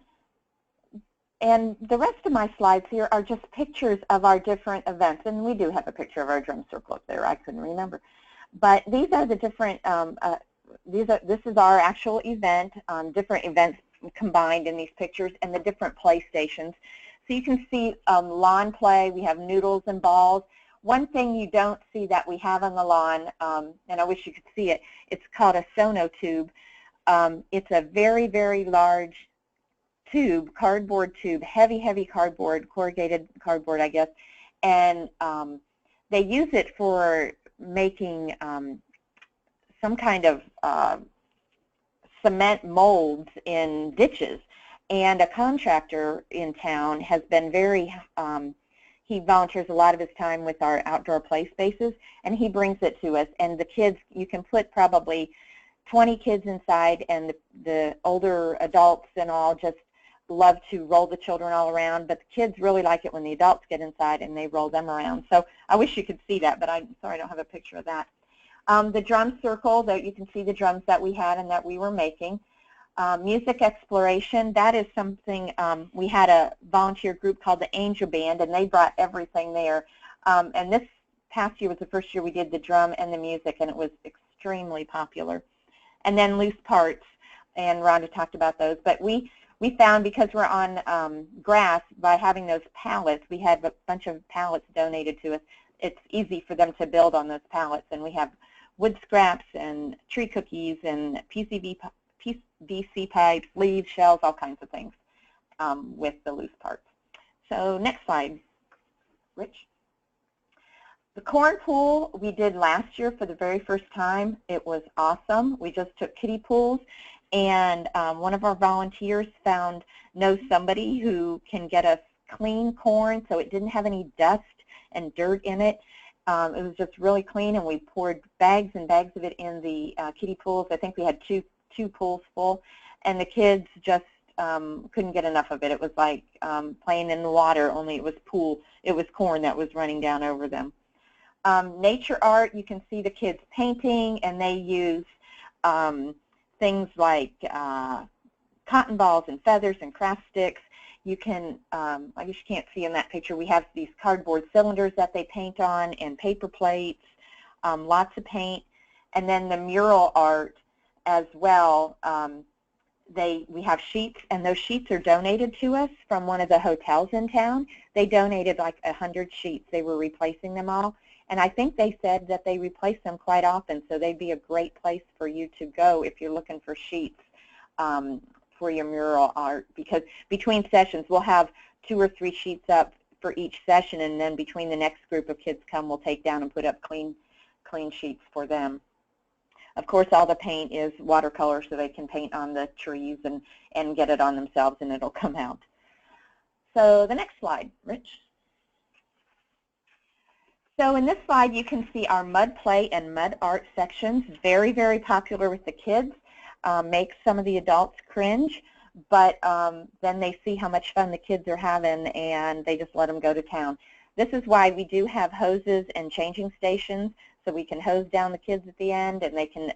And the rest of my slides here are just pictures of our different events. And we do have a picture of our drum circle up there. I couldn't remember. But these are the different, this is our actual event, different events combined in these pictures, and the different play stations. So you can see lawn play. We have noodles and balls. One thing you don't see that we have on the lawn, and I wish you could see it, it's called a sonotube. It's a very, very large tube, cardboard tube, heavy, heavy cardboard, corrugated cardboard, I guess, and they use it for making some kind of cement molds in ditches. And a contractor in town has been very, he volunteers a lot of his time with our outdoor play spaces, and he brings it to us. And the kids, you can put probably 20 kids inside, and the older adults and all just love to roll the children all around, but the kids really like it when the adults get inside and they roll them around. So I wish you could see that, but I'm sorry I don't have a picture of that. The drum circle, that you can see the drums that we had and that we were making. Music exploration, that is something, we had a volunteer group called the Angel Band, and they brought everything there. And this past year was the first year we did the drum and the music, and it was extremely popular. And then loose parts, and Rhonda talked about those. But we found, because we're on grass, by having those pallets, we had a bunch of pallets donated to us, it's easy for them to build on those pallets. And we have wood scraps and tree cookies and PVC pipes, leaves, shells, all kinds of things with the loose parts. So next slide, Rich. The corn pool we did last year for the very first time. It was awesome. We just took kiddie pools, and one of our volunteers knows somebody who can get us clean corn, so it didn't have any dust and dirt in it. It was just really clean, and we poured bags and bags of it in the kiddie pools. I think we had two pools full, and the kids just couldn't get enough of it. It was like playing in the water, only it was corn that was running down over them. Nature art, you can see the kids painting, and they use things like cotton balls and feathers and craft sticks. You can, I guess you can't see in that picture, we have these cardboard cylinders that they paint on, and paper plates, lots of paint. And then the mural art as well, we have sheets, and those sheets are donated to us from one of the hotels in town. They donated like 100 sheets. They were replacing them all. And I think they said that they replace them quite often, so they'd be a great place for you to go if you're looking for sheets for your mural art, because between sessions we'll have 2 or 3 sheets up for each session, and then between the next group of kids come, we'll take down and put up clean sheets for them. Of course, all the paint is watercolor, so they can paint on the trees and get it on themselves, and it'll come out. So the next slide, Rich. So in this slide, you can see our mud play and mud art sections, very, very popular with the kids, makes some of the adults cringe, but then they see how much fun the kids are having, and they just let them go to town. This is why we do have hoses and changing stations, so we can hose down the kids at the end, and they can,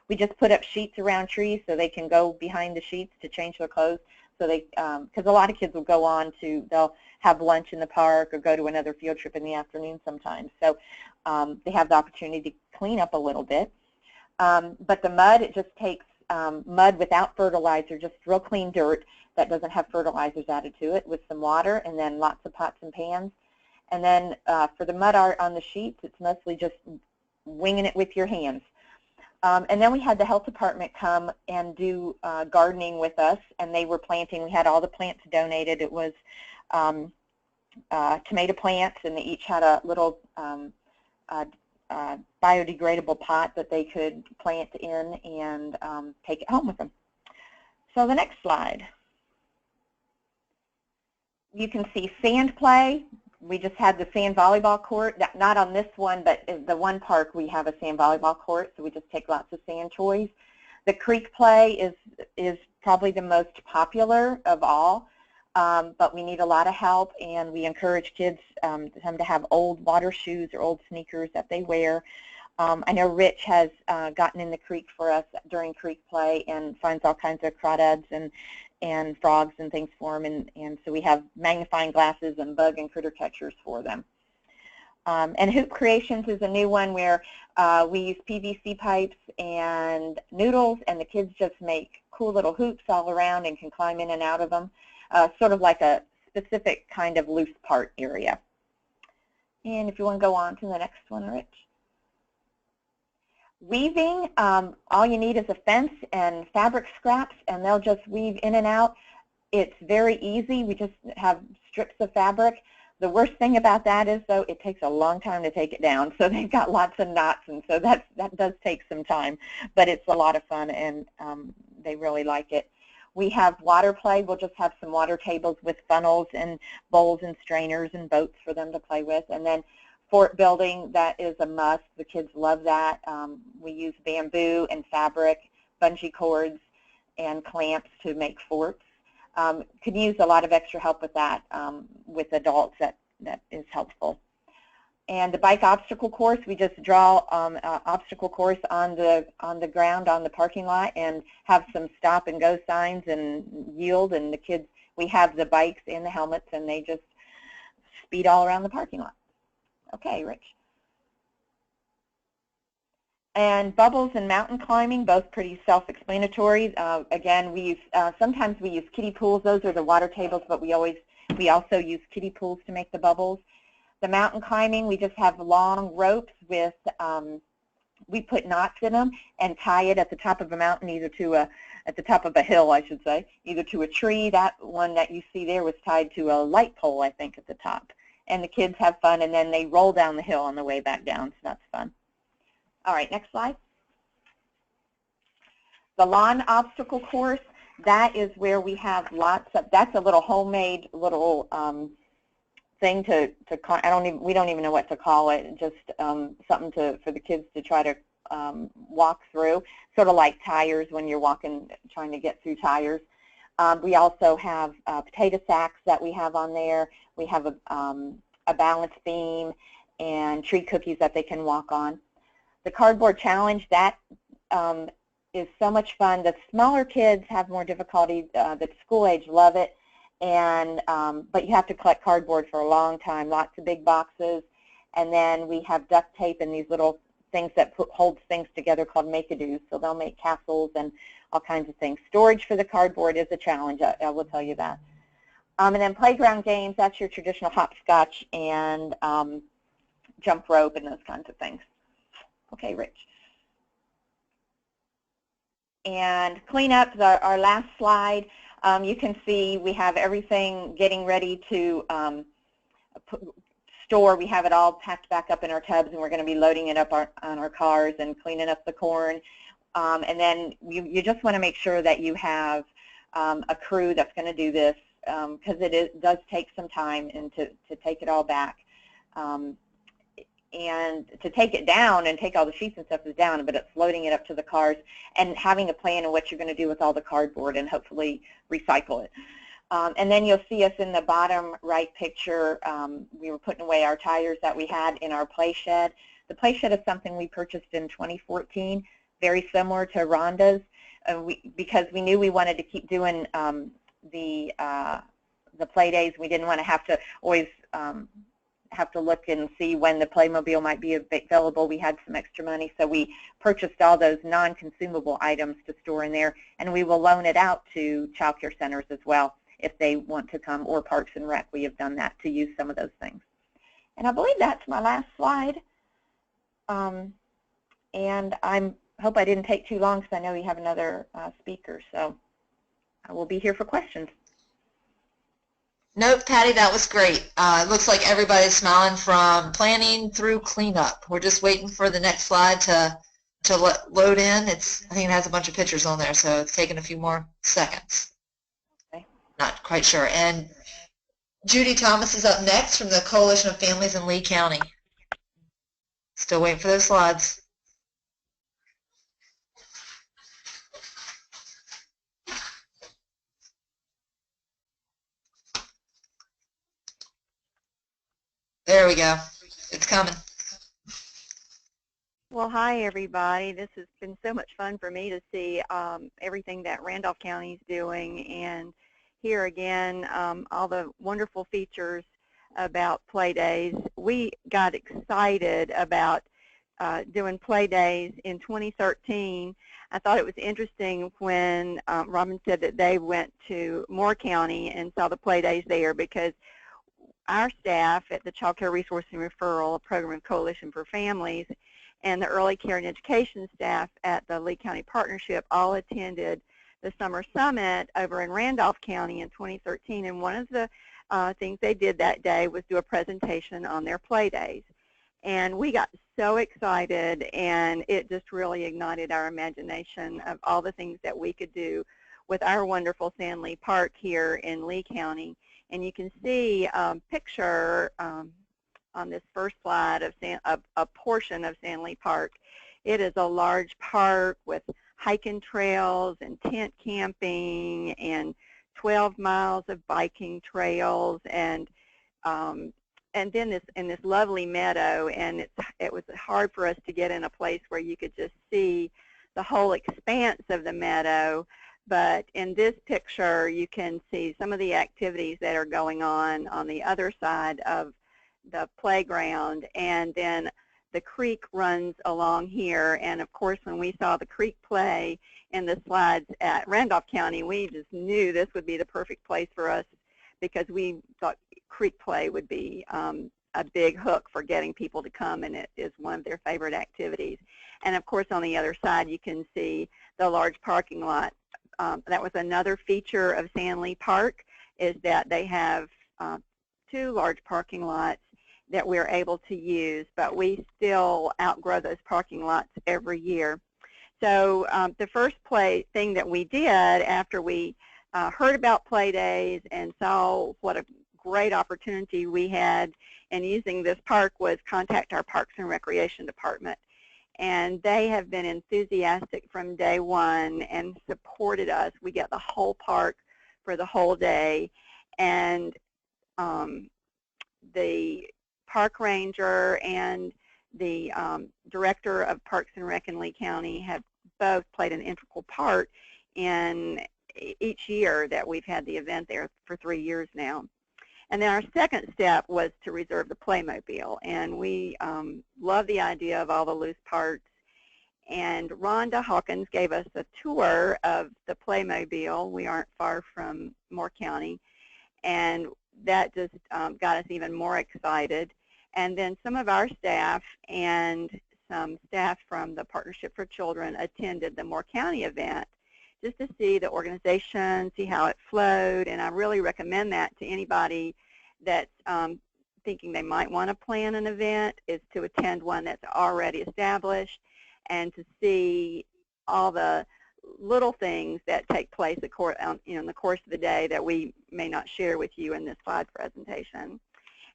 we just put up sheets around trees so they can go behind the sheets to change their clothes. So they, because a lot of kids will go on to, they'll have lunch in the park or go to another field trip in the afternoon sometimes. So they have the opportunity to clean up a little bit. But the mud, it just takes mud without fertilizer, just real clean dirt that doesn't have fertilizers added to it, with some water, and then lots of pots and pans. And then for the mud art on the sheets, it's mostly just winging it with your hands. And then we had the health department come and do gardening with us, and they were planting. We had all the plants donated. It was tomato plants, and they each had a little biodegradable pot that they could plant in and take it home with them. So the next slide. You can see sand play. We just had the sand volleyball court, not on this one, but in the one park we have a sand volleyball court, so we just take lots of sand toys. The creek play is probably the most popular of all, but we need a lot of help, and we encourage kids to have old water shoes or old sneakers that they wear. I know Rich has gotten in the creek for us during creek play and finds all kinds of crawdads and frogs and things for them, and so we have magnifying glasses and bug and critter catchers for them. And Hoop Creations is a new one where we use PVC pipes and noodles, and the kids just make cool little hoops all around and can climb in and out of them, sort of like a specific kind of loose part area. And if you want to go on to the next one, Rich. Weaving, all you need is a fence and fabric scraps, and they'll just weave in and out. It's very easy. We just have strips of fabric. The worst thing about that is, though, it takes a long time to take it down. So they've got lots of knots, and so that does take some time. But it's a lot of fun, and they really like it. We have water play. We'll just have some water tables with funnels and bowls and strainers and boats for them to play with. And then fort building, that is a must. The kids love that. We use bamboo and fabric, bungee cords, and clamps to make forts. Could use a lot of extra help with that with adults. That is helpful. And the bike obstacle course, we just draw an obstacle course on the ground on the parking lot and have some stop and go signs and yield. And the kids, we have the bikes and the helmets, and they just speed all around the parking lot. Okay, Rich. And bubbles and mountain climbing, both pretty self-explanatory. Again, we use sometimes we use kiddie pools. Those are the water tables, but we also use kiddie pools to make the bubbles. The mountain climbing, we just have long ropes with we put knots in them and tie it at the top of a mountain, either to at the top of a hill, I should say, either to a tree. That one that you see there was tied to a light pole, I think, at the top. And the kids have fun, and then they roll down the hill on the way back down, so that's fun. All right, next slide. The lawn obstacle course, that is where we have lots of, that's a little homemade little thing we don't even know what to call it, just something for the kids to try to walk through, sort of like tires when you're walking, trying to get through tires. We also have potato sacks that we have on there. We have a balance beam and tree cookies that they can walk on. The cardboard challenge, that is so much fun. The smaller kids have more difficulty. The school age love it, and but you have to collect cardboard for a long time, lots of big boxes. And then we have duct tape and these little things that hold things together called make-a-do's. So they'll make castles and all kinds of things. Storage for the cardboard is a challenge, I will tell you that. And then playground games, that's your traditional hopscotch and jump rope and those kinds of things. Okay, Rich. And cleanup, our last slide. You can see we have everything getting ready to store. We have it all packed back up in our tubs, and we're going to be loading it up on our cars and cleaning up the corn. And then you just want to make sure that you have a crew that's going to do this, because it does take some time and to take it all back. And to take it down and take all the sheets and stuff is down, but it's loading it up to the cars and having a plan of what you're going to do with all the cardboard and hopefully recycle it. And then you'll see us in the bottom right picture. We were putting away our tires that we had in our play shed. The play shed is something we purchased in 2014, very similar to Rhonda's, because we knew we wanted to keep doing the play days. We didn't want to have to always have to look and see when the Playmobil might be available. We had some extra money, so we purchased all those non-consumable items to store in there, and we will loan it out to child care centers as well if they want to come, or Parks and Rec. We have done that to use some of those things. And I believe that's my last slide. And I'm hope I didn't take too long because I know you have another speaker, so I will be here for questions. Nope, Patty, that was great. It looks like everybody's smiling from planning through cleanup. We're just waiting for the next slide to load in. I think it has a bunch of pictures on there, so it's taking a few more seconds. Okay. Not quite sure. And Judy Thomas is up next from the Coalition of Families in Lee County. Still waiting for those slides. There we go. It's coming. Well, hi, everybody. This has been so much fun for me to see everything that Randolph County is doing, and here again, all the wonderful features about PlayDaze. We got excited about doing PlayDaze in 2013. I thought it was interesting when Robin said that they went to Moore County and saw the PlayDaze there, because our staff at the Child Care Resource and Referral Program of Coalition for Families and the Early Care and Education staff at the Lee County Partnership all attended the Summer Summit over in Randolph County in 2013, and one of the things they did that day was do a presentation on their PlayDaze. And we got so excited, and it just really ignited our imagination of all the things that we could do with our wonderful Sandley Park here in Lee County. And you can see a picture on this first slide of a portion of Sandley Park. It is a large park with hiking trails and tent camping and 12 miles of biking trails, and then this lovely meadow. And it was hard for us to get in a place where you could just see the whole expanse of the meadow. But in this picture, you can see some of the activities that are going on the other side of the playground, and then the creek runs along here. And of course, when we saw the creek play in the slides at Randolph County, we just knew this would be the perfect place for us, because we thought creek play would be a big hook for getting people to come, and it is one of their favorite activities. And of course, on the other side, you can see the large parking lot. That was another feature of Sandley Park, is that they have 2 large parking lots that we're able to use, but we still outgrow those parking lots every year. So the first thing that we did after we heard about PlayDaze and saw what a great opportunity we had in using this park was contact our Parks and Recreation Department. And they have been enthusiastic from day one and supported us. We get the whole park for the whole day, and the park ranger and the director of Parks and Rec in Lee County have both played an integral part in each year that we've had the event there for 3 years now. And then our second step was to reserve the Playmobile, and we love the idea of all the loose parts. And Rhonda Hawkins gave us a tour of the Playmobile. We aren't far from Moore County, and that just got us even more excited. And then some of our staff and some staff from the Partnership for Children attended the Moore County event just to see the organization, see how it flowed. And I really recommend that to anybody that's thinking they might want to plan an event, is to attend one that's already established and to see all the little things that take place in the course of the day that we may not share with you in this slide presentation.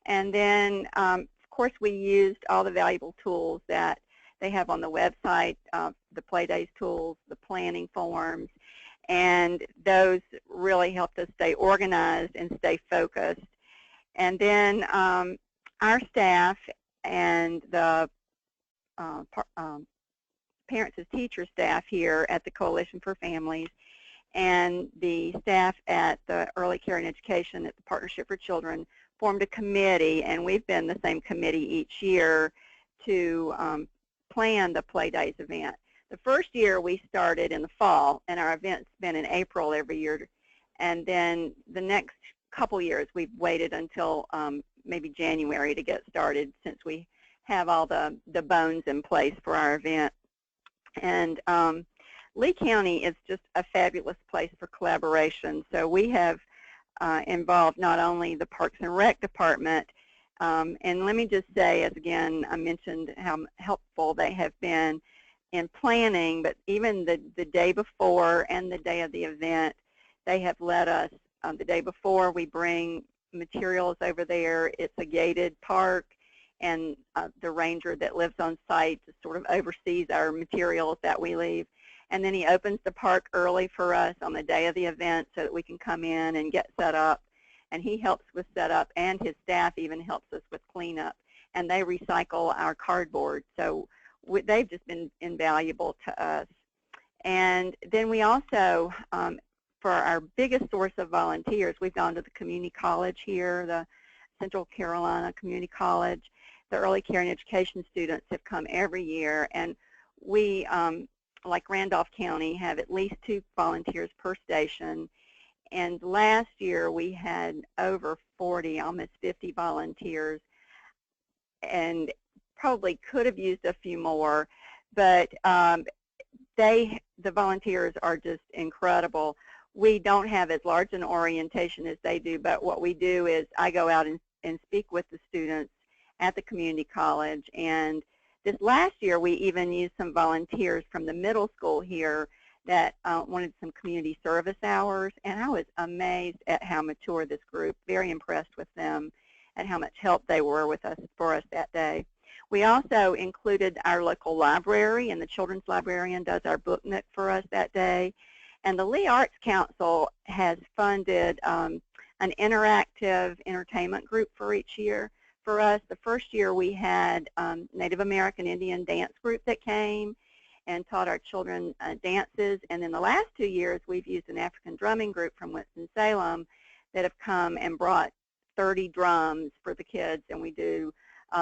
And then, of course, we used all the valuable tools that they have on the website, the PlayDaze tools, the planning forms, and those really helped us stay organized and stay focused. And then our staff and the parents as teacher staff here at the Coalition for Families and the staff at the Early Care and Education at the Partnership for Children formed a committee, and we've been the same committee each year to plan the PlayDaze event. The first year we started in the fall, and our event's been in April every year. And then the next couple years we've waited until maybe January to get started, since we have all the bones in place for our event. And Lee County is just a fabulous place for collaboration. So we have involved not only the Parks and Rec Department, and let me just say, as again I mentioned how helpful they have been in planning, but even the day before and the day of the event, they have let us, the day before we bring materials over there. It's a gated park, and the ranger that lives on site sort of oversees our materials that we leave. And then he opens the park early for us on the day of the event so that we can come in and get set up. And he helps with setup, and his staff even helps us with cleanup. And they recycle our cardboard. So they've just been invaluable to us. And then we also, for our biggest source of volunteers, we've gone to the community college here, the Central Carolina Community College. The early care and education students have come every year, and we, like Randolph County, have at least 2 volunteers per station. And last year we had over 40, almost 50 volunteers, and probably could have used a few more, but the volunteers are just incredible. We don't have as large an orientation as they do, but what we do is I go out and speak with the students at the community college. And this last year we even used some volunteers from the middle school here that wanted some community service hours, and I was amazed at how mature this group, very impressed with them and how much help they were for us that day. We also included our local library, and the children's librarian does our book nook for us that day. And the Lee Arts Council has funded an interactive entertainment group for each year. For us, the first year we had Native American Indian dance group that came and taught our children dances. And then the last 2 years we've used an African drumming group from Winston-Salem that have come and brought 30 drums for the kids, and we do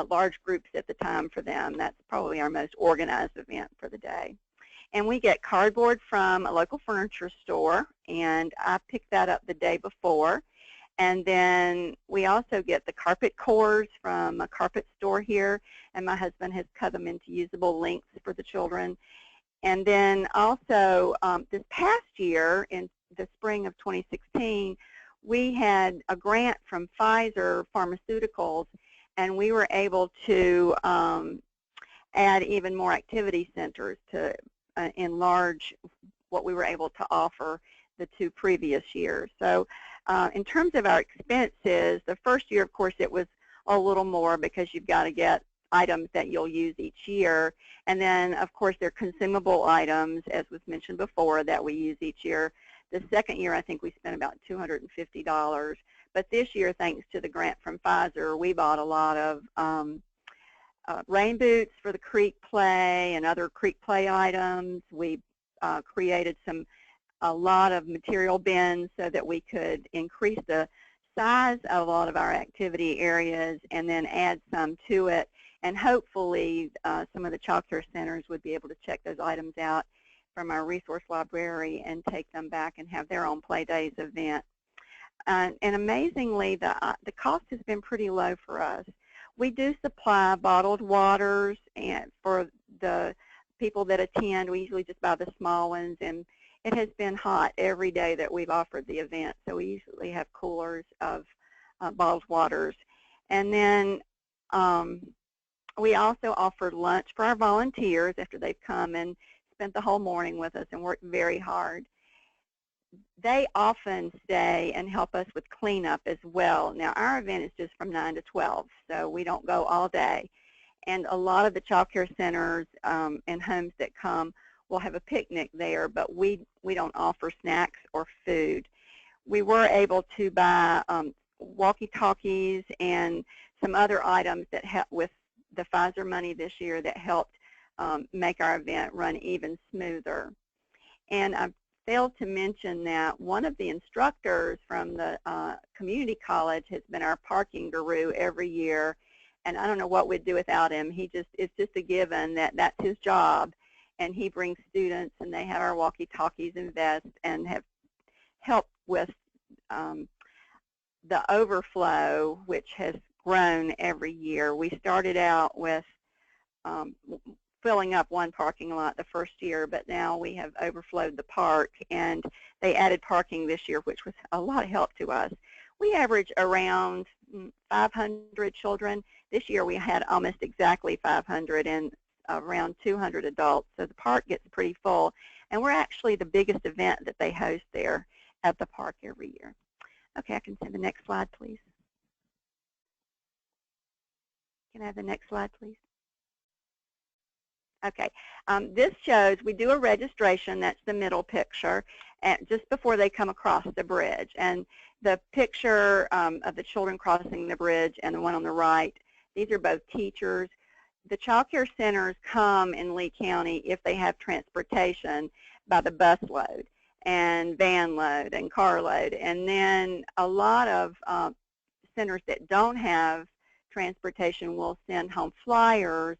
large groups at the time for them. That's probably our most organized event for the day. And we get cardboard from a local furniture store, and I picked that up the day before. And then we also get the carpet cores from a carpet store here, and my husband has cut them into usable links for the children. And then also this past year, in the spring of 2016, we had a grant from Pfizer Pharmaceuticals, and we were able to add even more activity centers to enlarge what we were able to offer the 2 previous years. So in terms of our expenses, the first year, of course, it was a little more because you've got to get items that you'll use each year. And then, of course, there are consumable items, as was mentioned before, that we use each year. The second year, I think we spent about $250. But this year, thanks to the grant from Pfizer, we bought a lot of rain boots for the creek play and other creek play items. We created a lot of material bins so that we could increase the size of a lot of our activity areas and then add some to it. And hopefully some of the child care centers would be able to check those items out from our resource library and take them back and have their own PlayDaze event. And amazingly, the cost has been pretty low for us. We do supply bottled waters, and for the people that attend, we usually just buy the small ones, and it has been hot every day that we've offered the event, so we usually have coolers of bottled waters. And then we also offered lunch for our volunteers after they've come and spent the whole morning with us and worked very hard. They often stay and help us with cleanup as well. Now, our event is just from 9 to 12, so we don't go all day. And a lot of the child care centers and homes that come will have a picnic there, but we don't offer snacks or food. We were able to buy walkie-talkies and some other items that helped with the Pfizer money this year that helped make our event run even smoother. And I failed to mention that one of the instructors from the community college has been our parking guru every year, and I don't know what we'd do without him. It's just a given that that's his job, and he brings students, and they have our walkie-talkies and vests and have helped with the overflow, which has grown every year. We started out with filling up one parking lot the first year, but now we have overflowed the park, and they added parking this year, which was a lot of help to us. We average around 500 children. This year we had almost exactly 500 and around 200 adults, so the park gets pretty full, and we're actually the biggest event that they host there at the park every year. Okay, I can send the next slide, please. Can I have the next slide, please? Okay, this shows we do a registration. That's the middle picture, and just before they come across the bridge. And the picture of the children crossing the bridge and the one on the right, these are both teachers. The child care centers come in Lee County if they have transportation by the bus load and van load and car load. And then a lot of centers that don't have transportation will send home flyers,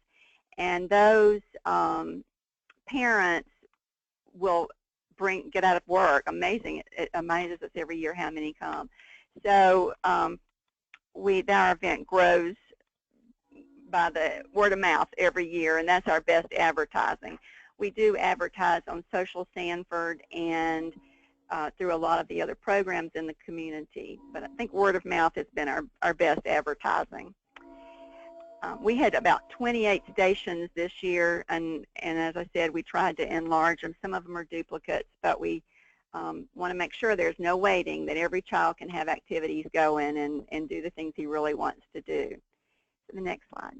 and those parents will get out of work. Amazing. It amazes us every year how many come. So our event grows by the word of mouth every year, and that's our best advertising. We do advertise on Social Sanford and through a lot of the other programs in the community, but I think word of mouth has been our best advertising. We had about 28 stations this year, and as I said, we tried to enlarge them. Some of them are duplicates, but we want to make sure there's no waiting, that every child can have activities go in and do the things he really wants to do. So the next slide.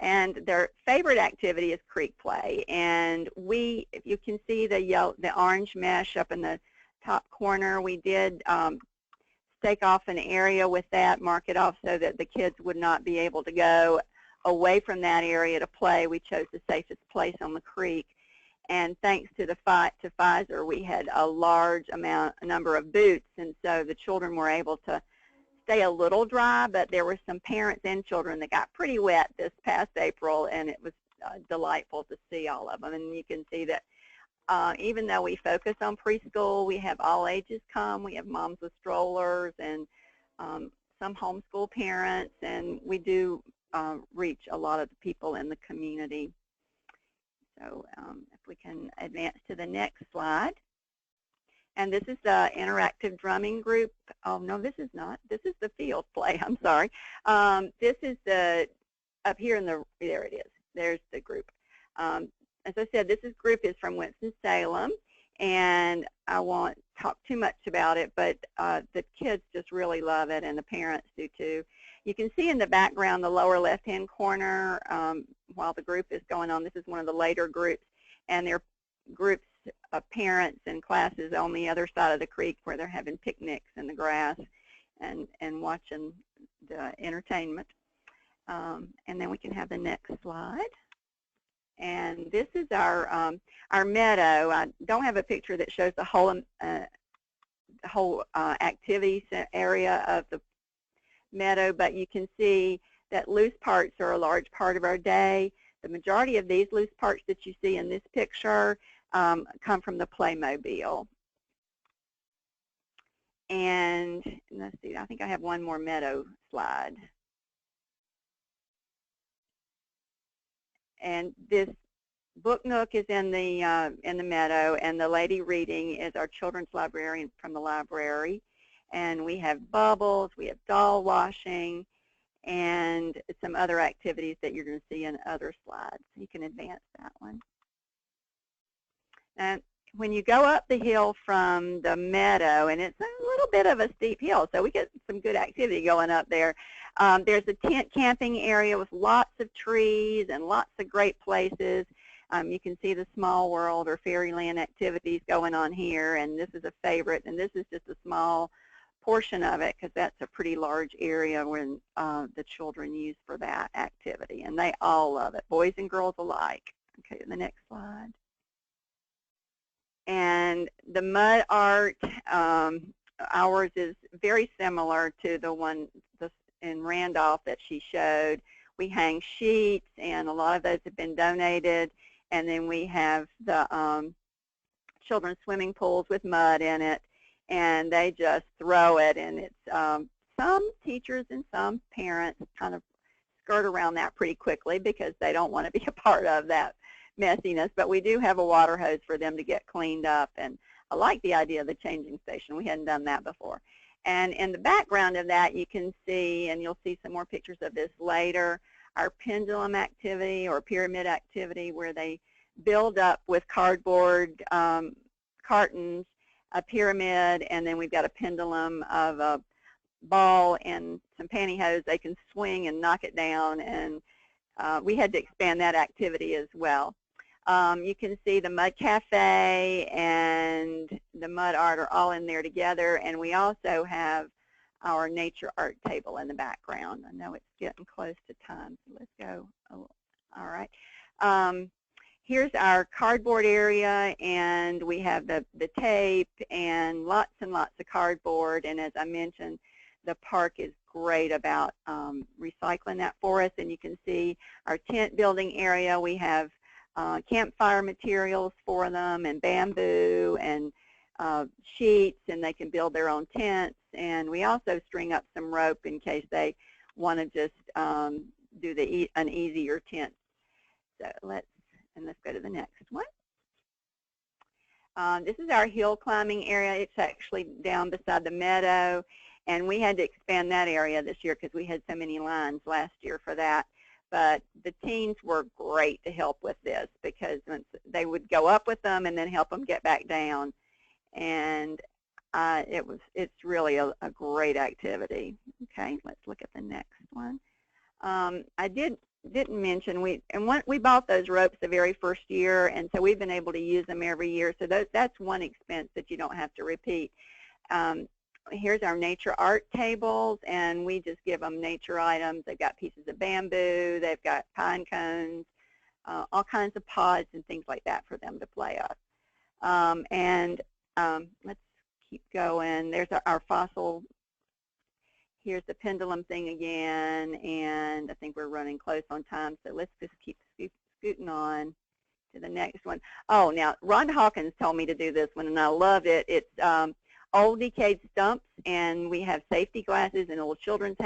And their favorite activity is creek play, and if you can see the orange mesh up in the top corner, we did stake off an area with that, mark it off so that the kids would not be able to go away from that area to play. We chose the safest place on the creek, and thanks to Pfizer, we had a large number of boots, and so the children were able to stay a little dry, but there were some parents and children that got pretty wet this past April, and it was delightful to see all of them. And you can see that even though we focus on preschool, we have all ages come. We have moms with strollers and some homeschool parents, and we do reach a lot of the people in the community. So if we can advance to the next slide. And this is the interactive drumming group. Oh, no, this is not. This is the field play. I'm sorry. This is up here in there it is. There's the group. As I said, this group is from Winston-Salem, and I won't talk too much about it, but the kids just really love it, and the parents do too. You can see in the background, the lower left-hand corner, while the group is going on, this is one of the later groups, and they're groups of parents and classes on the other side of the creek where they're having picnics in the grass and watching the entertainment. And then we can have the next slide. And this is our meadow. I don't have a picture that shows the whole activity area of the meadow, but you can see that loose parts are a large part of our day. The majority of these loose parts that you see in this picture come from the Playmobile. And let's see, I think I have one more meadow slide. And this book nook is in the meadow, and the lady reading is our children's librarian from the library. And we have bubbles, we have doll washing, and some other activities that you're going to see in other slides. You can advance that one. And when you go up the hill from the meadow, and it's a little bit of a steep hill, so we get some good activity going up there. There's a tent camping area with lots of trees and lots of great places. You can see the Small World or Fairyland activities going on here, and this is a favorite, and this is just a small portion of it because that's a pretty large area when the children use for that activity, and they all love it, boys and girls alike. Okay, the next slide. And the mud art, ours is very similar to the one in Randolph that she showed. We hang sheets, and a lot of those have been donated. And then we have the children's swimming pools with mud in it, and they just throw it. And it's some teachers and some parents kind of skirt around that pretty quickly because they don't want to be a part of that messiness. But we do have a water hose for them to get cleaned up, and I like the idea of the changing station. We hadn't done that before. And in the background of that, you can see, and you'll see some more pictures of this later, our pendulum activity or pyramid activity, where they build up with cardboard cartons a pyramid, and then we've got a pendulum of a ball and some pantyhose. They can swing and knock it down, and we had to expand that activity as well. You can see the Mud Cafe and the Mud Art are all in there together, and we also have our nature art table in the background. I know it's getting close to time, so let's go. Oh, all right. Here's our cardboard area, and we have the tape and lots of cardboard, and as I mentioned, the park is great about recycling that for us. And you can see our tent building area. We have campfire materials for them, and bamboo and sheets, and they can build their own tents. And we also string up some rope in case they want to just do an easier tent. So let's go to the next one. This is our hill climbing area. It's actually down beside the meadow, and we had to expand that area this year because we had so many lines last year for that. But the teens were great to help with this because they would go up with them and then help them get back down. And it's really a great activity. Okay, let's look at the next one. I didn't mention we bought those ropes the very first year, and so we've been able to use them every year. So that's one expense that you don't have to repeat. Here's our nature art tables, and we just give them nature items. They've got pieces of bamboo, they've got pine cones, all kinds of pods and things like that for them to play up. Let's keep going. There's our fossil. Here's the pendulum thing again, and I think we're running close on time, so let's just keep scooting on to the next one. Oh, now, Rhonda Hawkins told me to do this one, and I loved it. It's old decayed stumps, and we have safety glasses and little children's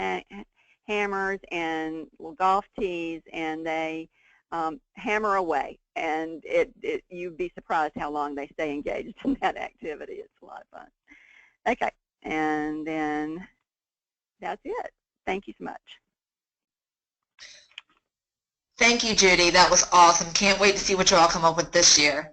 hammers and little golf tees, and they hammer away, and you'd be surprised how long they stay engaged in that activity. It's a lot of fun. Okay, and then that's it. Thank you so much. Thank you, Judy. That was awesome. Can't wait to see what you all come up with this year.